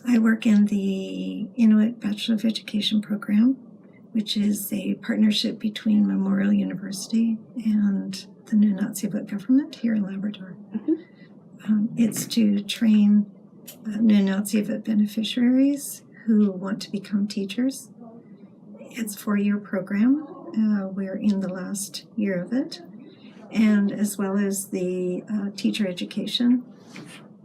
I work in the Inuit Bachelor of Education program, which is a partnership between Memorial University and the Nunatsiavut Government here in Labrador. It's to train Nunatsiavut beneficiaries who want to become teachers. It's a 4-year program. We're in the last year of it. And as well as the teacher education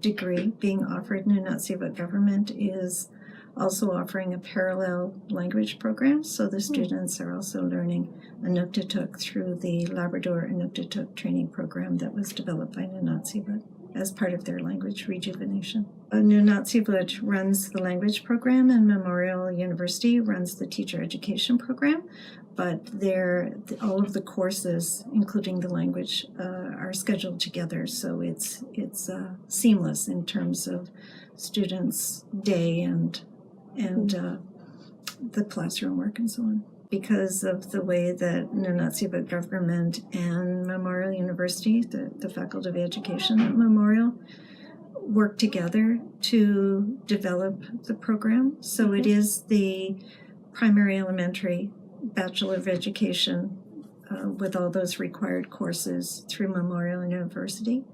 degree being offered, Nunatsiavut Government is also offering a parallel language program. So the students are also learning Inuktitut through the Labrador Inuktitut training program that was developed by Nunatsiavut as part of their language rejuvenation. Nunatsiavut runs the language program and Memorial University runs the teacher education program, but all of the courses, including the language, are scheduled together, so it's seamless in terms of students' day and the classroom work and so on. Because of the way that Nunatsiavut Government and Memorial University, the Faculty of Education at Memorial, work together to develop the program. So it is the primary elementary Bachelor of Education with all those required courses through Memorial University.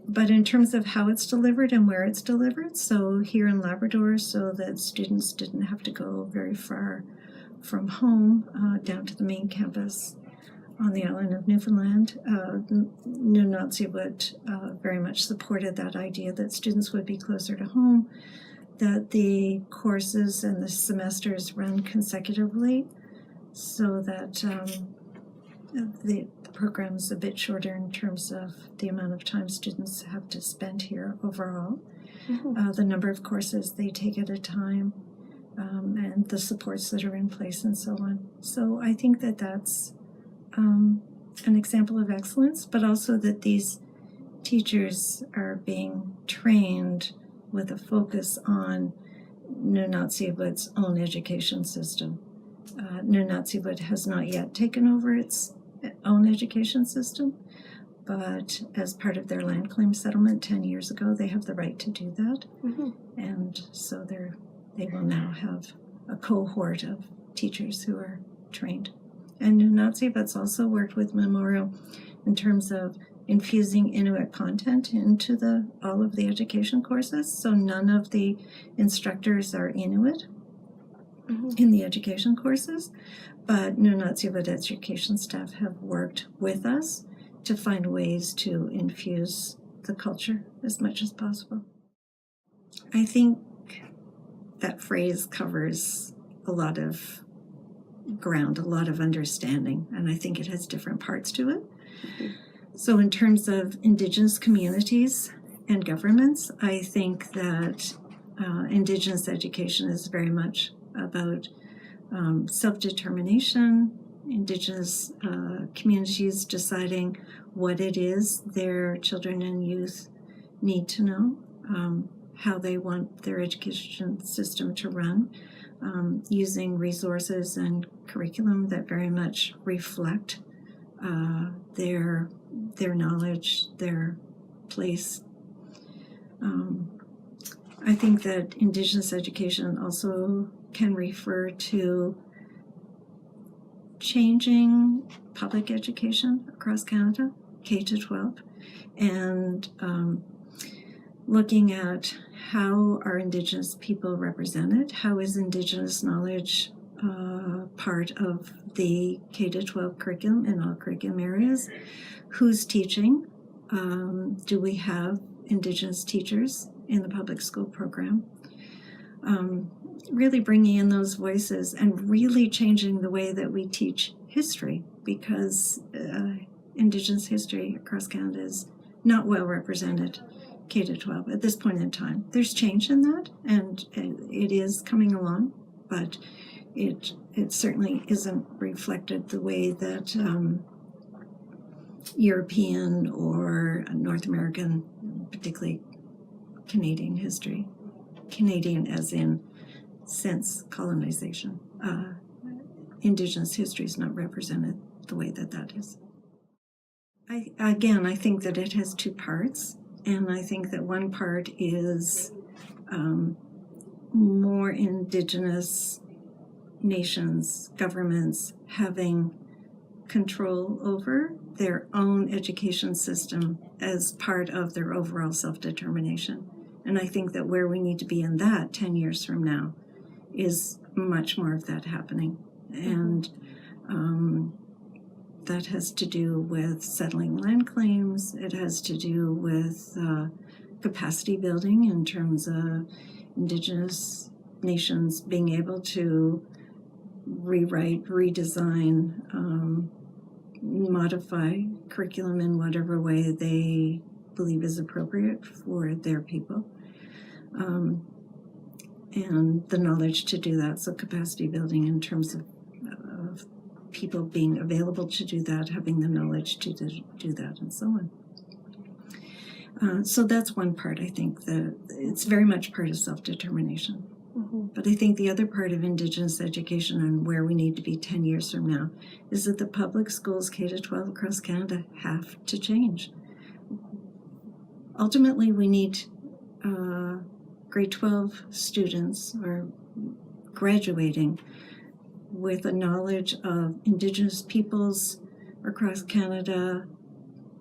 But in terms of how it's delivered and where it's delivered, so here in Labrador, so that students didn't have to go very far from home down to the main campus on the island of Newfoundland. Nunatsiavut very much supported that idea that students would be closer to home, that the courses and the semesters run consecutively, so that the program is a bit shorter in terms of the amount of time students have to spend here overall, the number of courses they take at a time, and the supports that are in place and so on. So I think that that's an example of excellence, but also that these teachers are being trained with a focus on Nunatsiavut's own education system. Nunatsiavut has not yet taken over its own education system, but as part of their land claim settlement 10 years ago, they have the right to do that. And so they will now have a cohort of teachers who are trained. And Nunatsiavut's also worked with Memorial in terms of infusing Inuit content into all of the education courses. So none of the instructors are Inuit in the education courses, but Nunatsiavut education staff have worked with us to find ways to infuse the culture as much as possible. I think that phrase covers a lot of ground, a lot of understanding, and I think it has different parts to it. So in terms of Indigenous communities and governments, I think that Indigenous education is very much about self-determination, Indigenous communities deciding what it is their children and youth need to know, how they want their education system to run, using resources and curriculum that very much reflect their knowledge, their place. I think that Indigenous education also can refer to changing public education across Canada, K-12, and looking at how are Indigenous people represented, how is Indigenous knowledge part of the K-12 curriculum in all curriculum areas, who's teaching, do we have Indigenous teachers in the public school program, really bringing in those voices and really changing the way that we teach history, because Indigenous history across Canada is not well represented K-12 at this point in time. There's change in that, and it is coming along, but it certainly isn't reflected the way that European or North American, particularly Canadian history, Canadian as in since colonization, Indigenous history is not represented the way that is. I think that it has two parts, and I think that one part is more Indigenous nations, governments having control over their own education system as part of their overall self-determination. And I think that where we need to be in that 10 years from now is much more of that happening. And that has to do with settling land claims. It has to do with capacity building in terms of Indigenous nations being able to rewrite, redesign, modify curriculum in whatever way they believe is appropriate for their people. And the knowledge to do that, so capacity building in terms of people being available to do that, having the knowledge to do that, and so on. So that's one part, I think, that it's very much part of self-determination. But I think the other part of Indigenous education and where we need to be 10 years from now is that the public schools K-12 across Canada have to change. Ultimately, we need grade 12 students or graduating with a knowledge of Indigenous peoples across Canada,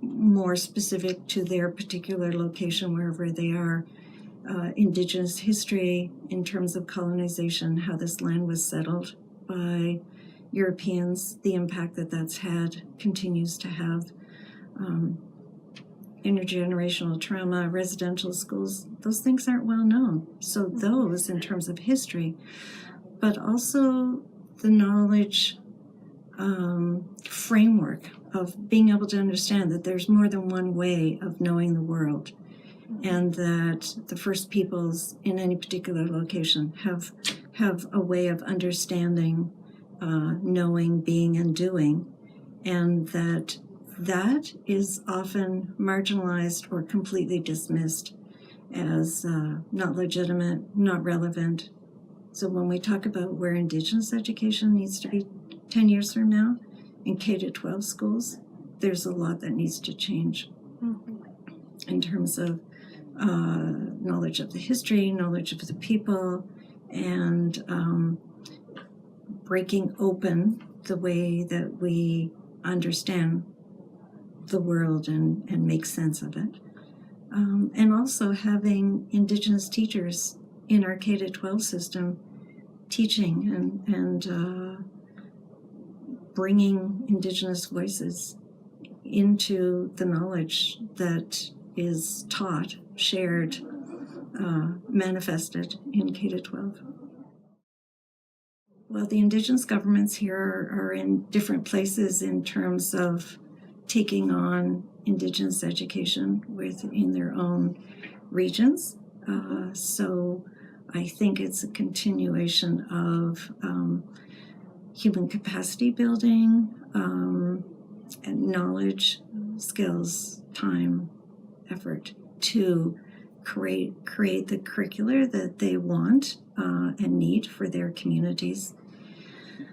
more specific to their particular location, wherever they are, Indigenous history in terms of colonization, how this land was settled by Europeans, the impact that that's had, continues to have, intergenerational trauma, residential schools, those things aren't well known. So those in terms of history, but also the knowledge framework of being able to understand that there's more than one way of knowing the world, and that the First Peoples in any particular location have a way of understanding, knowing, being, and doing, and that is often marginalized or completely dismissed as not legitimate, not relevant. So when we talk about where Indigenous education needs to be 10 years from now in K-12 schools, there's a lot that needs to change in terms of knowledge of the history, knowledge of the people, and breaking open the way that we understand the world and make sense of it. And also having Indigenous teachers in our K-12 system teaching and bringing Indigenous voices into the knowledge that is taught, shared, manifested in K-12. Well, the Indigenous governments here are in different places in terms of taking on Indigenous education within their own regions. So I think it's a continuation of human capacity building, and knowledge, skills, time, effort to create the curricula that they want and need for their communities.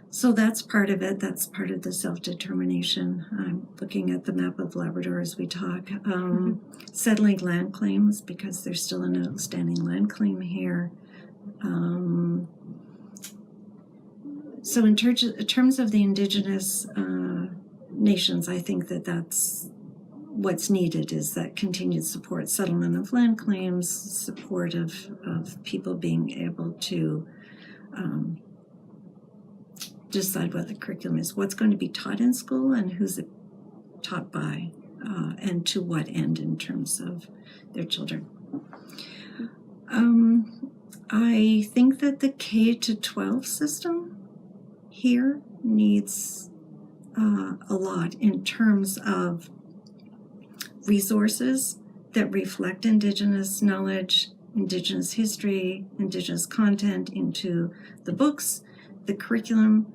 So that's part of it. That's part of the self-determination. I'm looking at the map of Labrador as we talk. Settling land claims, because there's still an outstanding land claim here. So in terms of the Indigenous nations, I think that's what's needed, is that continued support, settlement of land claims, support of people being able to decide what the curriculum is, what's going to be taught in school, and who's it taught by, and to what end in terms of their children. I think that the K-12 system here needs a lot in terms of resources that reflect Indigenous knowledge, Indigenous history, Indigenous content into the books, the curriculum.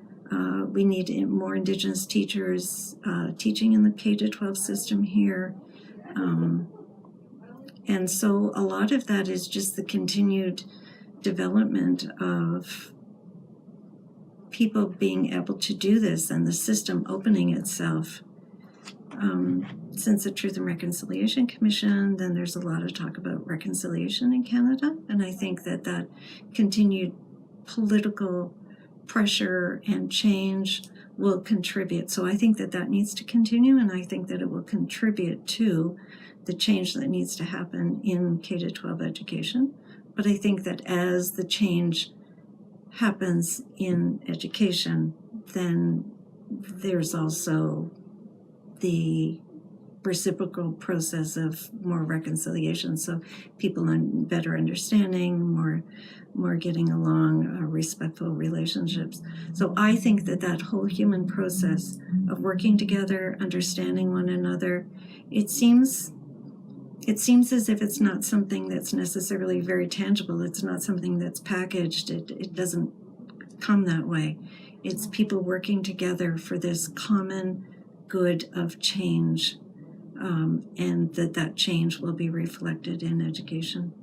We need more Indigenous teachers teaching in the K-12 system here. And so a lot of that is just the continued development of people being able to do this and the system opening itself since the Truth and Reconciliation Commission, then there's a lot of talk about reconciliation in Canada, and I think that continued political pressure and change will contribute. So I think that needs to continue, and I think that it will contribute to the change that needs to happen in K-12 education. But I think that as the change happens in education, then there's also the reciprocal process of more reconciliation, so people better understanding, more getting along, respectful relationships. So I think that whole human process of working together, understanding one another, it seems as if it's not something that's necessarily very tangible. It's not something that's packaged. It doesn't come that way. It's people working together for this common good of change, and that change will be reflected in education.